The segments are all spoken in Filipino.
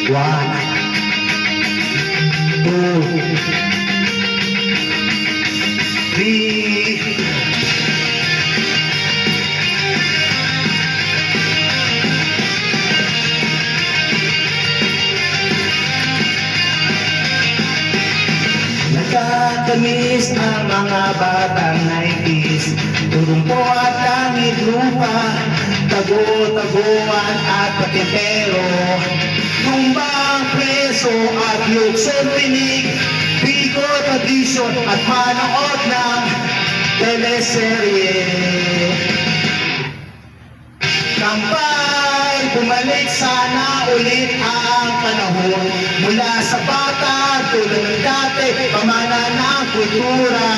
One, two, three. Nagkatamis ang mga batang 90s, turumpo at langit lupa, tago-taguan at patintero, tumbang preso at yuksong tinig, piko tradisyon at manood ng teleserye. Kampay, bumalik sana ulit ang panahon, mula sa bata tulad ng dati, pamana ng kultura.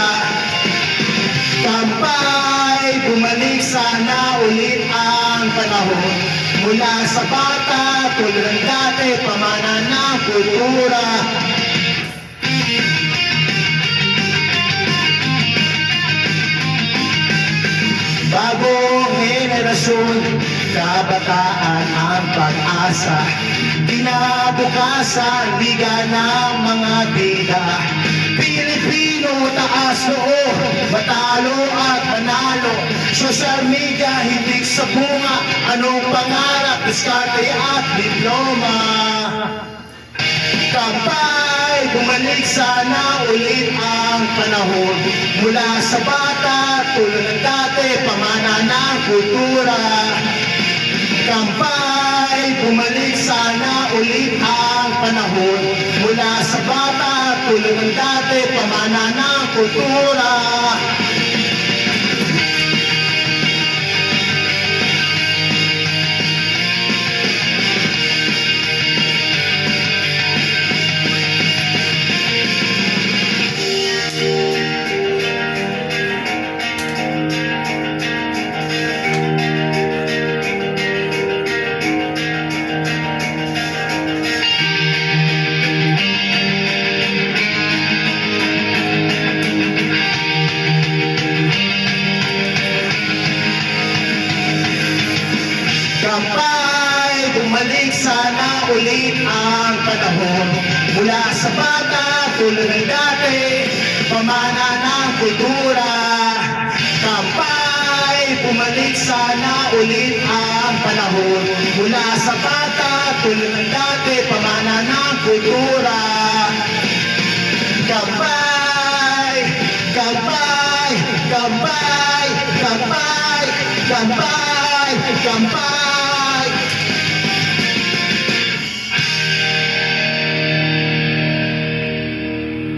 Kampay, bumalik sana ulit ang panahon, mula sa bata tulad ng dati, pamana ng kultura. Bagong henerasyon, kabataan ang pag-asa, kinabukasan, liga ng mga bida. Pilipino, taas loob, matalo at manalo. Social media, hindik sa bunga, anong pangarap, diskarte at diploma. Kampay, bumalik sana ulit ang panahon, mula sa bata tulad ng dati, pamana ng kultura. Kampay, bumalik sana ulit ang panahon, mula sa bata tulad ng dati, pamana ng kultura. Kampay, bumalik sana ulit ang panahon, mula sa bata tulad ng dati, pamana ng kultura. Kampay, bumalik sana ulit ang panahon, mula sa bata tulad ng dati, pamana ng kultura. Kampay, kampay, kampay, kampay, kampay, kampay.